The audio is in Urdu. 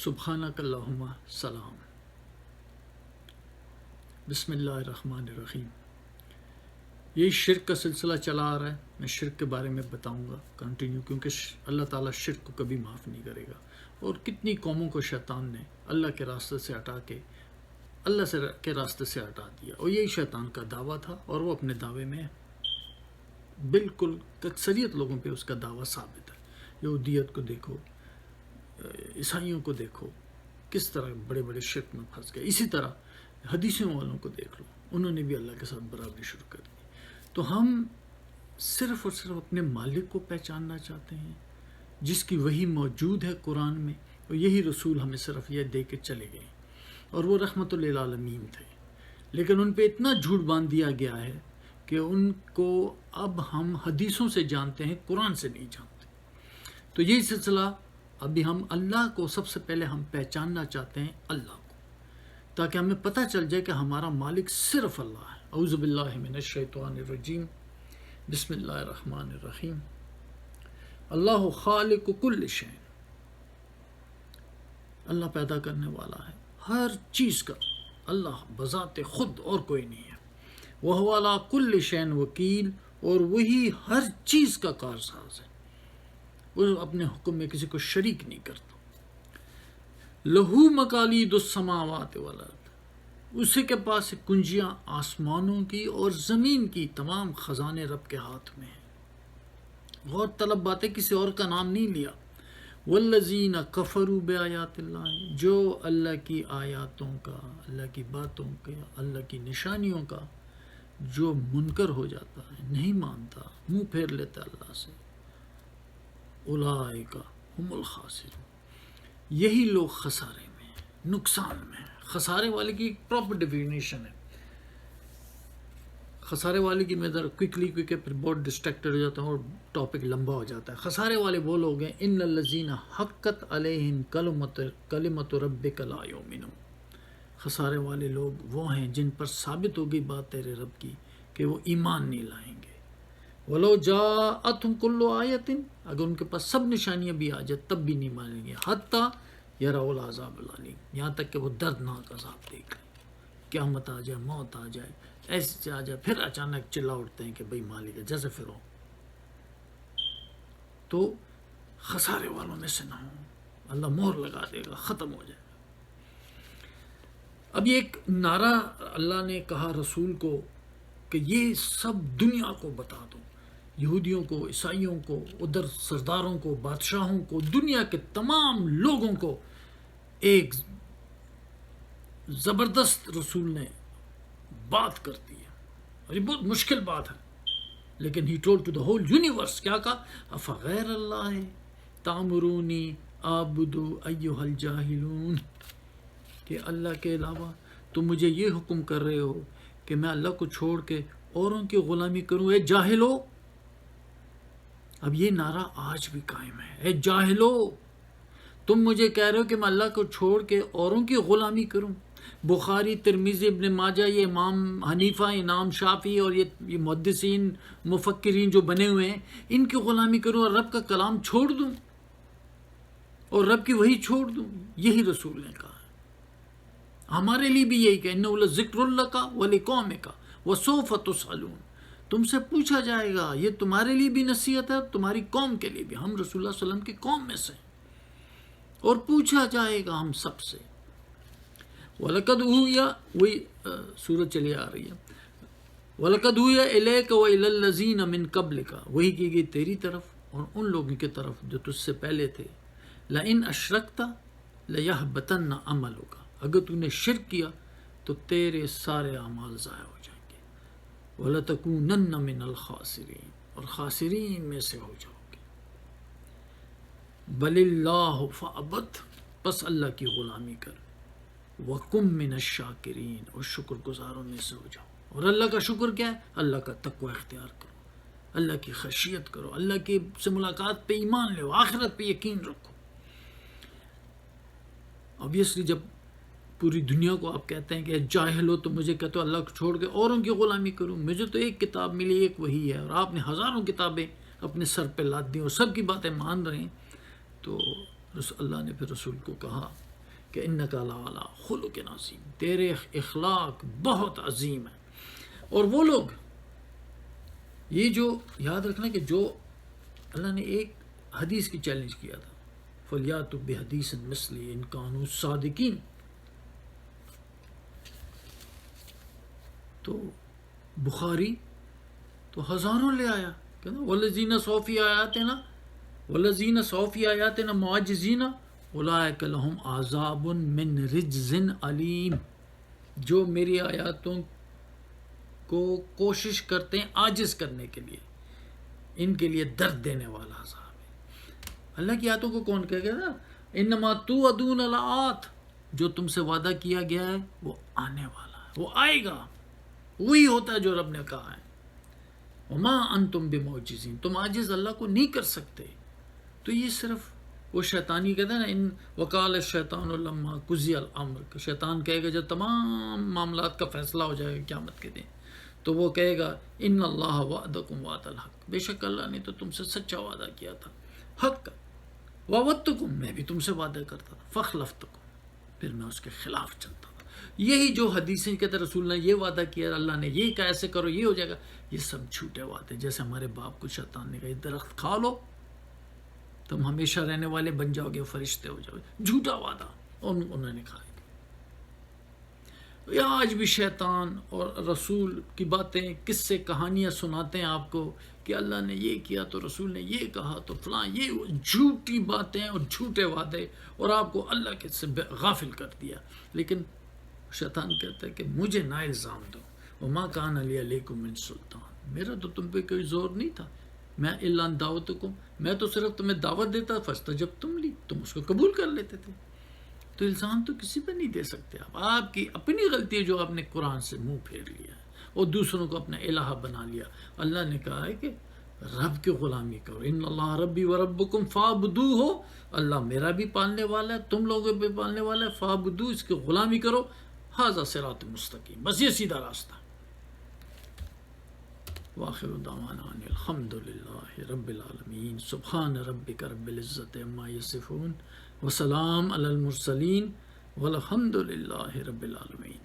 سبحانک اللہم سلام۔ بسم اللہ الرحمن الرحیم۔ یہ شرک کا سلسلہ چلا آ رہا ہے، میں شرک کے بارے میں بتاؤں گا کنٹینیو، کیونکہ اللہ تعالیٰ شرک کو کبھی معاف نہیں کرے گا، اور کتنی قوموں کو شیطان نے اللہ کے راستے سے ہٹا کے اللہ کے راستے سے ہٹا دیا، اور یہی شیطان کا دعویٰ تھا، اور وہ اپنے دعوے میں بالکل اکثریت لوگوں پہ اس کا دعویٰ ثابت ہے۔ یہودیت کو دیکھو، عیسائیوں کو دیکھو، کس طرح بڑے بڑے شرک میں پھنس گئے۔ اسی طرح حدیثوں والوں کو دیکھ لو، انہوں نے بھی اللہ کے ساتھ برابری شروع کر دی۔ تو ہم صرف اور صرف اپنے مالک کو پہچاننا چاہتے ہیں، جس کی وحی موجود ہے قرآن میں، اور یہی رسول ہمیں صرف یہ دے کے چلے گئے، اور وہ رحمت للعالمین تھے۔ لیکن ان پہ اتنا جھوٹ باندھ دیا گیا ہے کہ ان کو اب ہم حدیثوں سے جانتے ہیں، قرآن سے نہیں جانتے۔ تو یہی سلسلہ ابھی ہم اللہ کو سب سے پہلے ہم پہچاننا چاہتے ہیں، اللہ کو، تاکہ ہمیں پتہ چل جائے کہ ہمارا مالک صرف اللہ ہے۔ اعوذ باللہ من الشیطان الرجیم، بسم اللہ الرحمن الرحیم۔ اللہ خالق کل شیء، اللہ پیدا کرنے والا ہے ہر چیز کا، اللہ بذات خود اور کوئی نہیں ہے۔ وَهُوَ عَلَىٰ كُلِّ شَيْءٍ وَكِيلٌ، اور وہی ہر چیز کا کارساز ہے، وہ اپنے حکم میں کسی کو شریک نہیں کرتا۔ لہو مقالید السماوات والارض، اسی کے پاس کنجیاں آسمانوں کی اور زمین کی، تمام خزانے رب کے ہاتھ میں ہیں۔ غور طلب باتیں، کسی اور کا نام نہیں لیا۔ والذین کفروا بآیات اللہ، جو اللہ کی آیاتوں کا، اللہ کی باتوں کا، اللہ کی نشانیوں کا جو منکر ہو جاتا ہے، نہیں مانتا، منہ پھیر لیتا اللہ سے، اولئک هم الخاسرون، یہی لوگ خسارے میں ہیں، نقصان میں ہیں۔ خسارے والے کی پراپر ڈیفینیشن ہے۔ خسارے والے کی میں ذرا کوئکلی، کیونکہ پھر بہت ڈسٹریکٹڈ ہو جاتا ہوں اور ٹاپک لمبا ہو جاتا ہے۔ خسارے والے وہ لوگ ہیں، ان الذین حقت علیہم کلمۃ ربک لا یؤمنون، خسارے والے لوگ وہ ہیں جن پر ثابت ہوگی بات تیرے رب کی کہ وہ ایمان نہیں لائیں گے۔ وَلَوْ جَاءَتْهُمْ كُلُّ آیَةٍ، اگر ان کے پاس سب نشانیاں بھی آ جائیں تب بھی نہیں مانیں گے۔ حتیٰ یروا العذاب العلیم، یہاں تک کہ وہ دردناک عذاب دیکھ لیں، قیامت آ جائے، موت آ جائے، ایسے آ جائے، پھر اچانک چلا اٹھتے ہیں کہ بھئی مالک ہے، جیسے فرعون۔ تو خسارے والوں میں سے نہ ہوں، اللہ مہر لگا دے گا، ختم ہو جائے گا۔ اب یہ ایک نعرہ اللہ نے کہا رسول کو کہ یہ سب دنیا کو بتا دو، یہودیوں کو، عیسائیوں کو، ادھر سرداروں کو، بادشاہوں کو، دنیا کے تمام لوگوں کو ایک زبردست رسول نے بات کر دی ہے، اور یہ بہت مشکل بات ہے، لیکن he told to the whole universe, کیا کہا؟ افغیر اللہ تامرونی اعبد ایھا الجاہلون، کہ اللہ کے علاوہ تم مجھے یہ حکم کر رہے ہو کہ میں اللہ کو چھوڑ کے اوروں کی غلامی کروں، اے جاہلو۔ اب یہ نعرہ آج بھی قائم ہے، اے جاہلو، تم مجھے کہہ رہے ہو کہ میں اللہ کو چھوڑ کے اوروں کی غلامی کروں۔ بخاری، ترمذی، ابن ماجہ، یہ امام حنیفہ، امام شافعی اور یہ محدثین، مفکرین جو بنے ہوئے ہیں، ان کی غلامی کروں اور رب کا کلام چھوڑ دوں، اور رب کی وحی چھوڑ دوں۔ یہی رسول نے کہا ہے، ہمارے لیے بھی یہی کہ انہ لذکر لک ولقومک وسوف تسألون، تم سے پوچھا جائے گا، یہ تمہارے لیے بھی نصیحت ہے، تمہاری قوم کے لیے بھی، ہم رسول اللہ صلی اللہ علیہ وسلم کی قوم میں سے، اور پوچھا جائے گا ہم سب سے۔ وَلَقَدْ أُوحِيَ، وہی سورت چلی آ رہی ہے، وَلَقَدْ أُوحِيَ إِلَيْكَ وَإِلَى الَّذِينَ مِن قَبْلِكَ، وہی کی گئی تیری طرف اور ان لوگوں کی طرف جو تجھ سے پہلے تھے، لَإِنْ أَشْرَكْتَ لَيَحْبَطَنَّ عَمَلُكَ، اگر تو نے شرک کیا تو تیرے سارے اعمال ضائع ہو جائیں گے، وَلَتَكُونَنَّ مِنَ الْخَاسِرِينَ، اور خاسرین میں سے ہو جاؤ گے۔ بَلِ اللَّهُ فَاعْبُدْ، بس اللہ کی غلامی کر، وَقُم مِّنَ الشَّاكِرِينَ، اور شکر گزاروں میں سے ہو جاؤ۔ اور اللہ کا شکر کیا ہے؟ اللہ کا تقوی اختیار کرو، اللہ کی خشیت کرو، اللہ کی سے ملاقات پہ ایمان لو، آخرت پہ یقین رکھو۔ obviously جب پوری دنیا کو آپ کہتے ہیں کہ جاہل ہو، تو مجھے کہتے ہو اللہ کو چھوڑ کے اوروں کی غلامی کروں، مجھے تو ایک کتاب ملی، ایک وہی ہے، اور آپ نے ہزاروں کتابیں اپنے سر پہ لاد دی اور سب کی باتیں مان رہے ہیں۔ تو اللہ نے پھر رسول کو کہا کہ انک لعلی خلق عظیم، تیرے اخلاق بہت عظیم ہے. اور وہ لوگ، یہ جو یاد رکھنا کہ جو اللہ نے ایک حدیث کی چیلنج کیا تھا، فَلْيَأْتُوا بِحَدِيثٍ مِثْلِهِ إِن كَانُوا صَادِقِينَ، تو بخاری تو ہزاروں لے آیا کہ وَالَّذِينَ سَوْفِ آیَاتِنَا وَالَّذِينَ سَوْفِ آیَاتِنَا مُعَجِزِينَ أُولَٰئِكَ لَهُمْ عَذَابٌ مِّن رِجْزٍ عَلِيمٍ، جو میری آیاتوں کو کوشش کرتے ہیں عاجز کرنے کے لیے، ان کے لیے درد دینے والا عذاب ہے. اللہ کی آیاتوں کو کون کہے گا؟ انما توعدون لآت، جو تم سے وعدہ کیا گیا ہے وہ آنے والا ہے، وہ آئے گا، وہی ہوتا ہے جو رب نے کہا ہے. وما انتم بمعجزین، تم عاجز اللہ کو نہیں کر سکتے. تو یہ صرف وہ شیطانی کہتا ہے نا، ان وقال الشیطان لما قضی الامر، کہ شیطان کہے گا جب تمام معاملات کا فیصلہ ہو جائے گا قیامت کے دن، تو وہ کہے گا ان اللہ وعدکم وعد الحق، بے شک اللہ نے تو تم سے سچا وعدہ کیا تھا حق کا، وعدتکم، میں بھی تم سے وعدہ کرتا تھا، فخلفتکم، پھر میں اس کے خلاف چلتا تھا. یہی جو حدیثیں کہتے ہیں رسول نے یہ وعدہ کیا، اللہ نے یہ کہا ایسے کرو یہ ہو جائے گا، یہ سب جھوٹے وعدے. جیسے ہمارے باپ کو شیطان نے کہا یہ درخت کھا لو تم ہمیشہ رہنے والے بن جاؤ گے، فرشتے ہو جاؤ گے، جھوٹا وعدہ، اور انہوں نے کھایا. آج بھی شیطان اور رسول کی باتیں، قصے سے کہانیاں سناتے ہیں آپ کو کہ اللہ نے یہ کیا تو رسول نے یہ کہا تو فلاں، یہ جھوٹی باتیں اور جھوٹے وعدے، اور آپ کو اللہ کے سے غافل کر دیا. لیکن شیطان کہتا ہے کہ مجھے نہ الزام دو، وما کان علی علیکم من سلطان، میرا تو تم پہ کوئی زور نہیں تھا، میں الا دعوتکم، میں تو صرف تمہیں دعوت دیتا، فاستجبتم لی، تم اس کو قبول کر لیتے تھے. تو الزام تو کسی پہ نہیں دے سکتے آپ کی اپنی غلطی ہے جو آپ نے قرآن سے منہ پھیر لیا ہے اور دوسروں کو اپنا الہ بنا لیا. اللہ نے کہا ہے کہ رب کی غلامی کرو، ان اللہ ربی و ربکم فاعبدوہ، اللہ میرا بھی پالنے والا ہے، تم لوگوں بھی پالنے والا ہے، فاعبدوہ، اس کی غلامی کرو، ھذا صراط مستقیم، بس یہ سیدھا راستہ. وآخر دعوانا ان الحمد للہ رب العالمین، سبحان ربک رب العزت عما یصفون، وسلام علی المرسلین، والحمد للہ رب العالمین.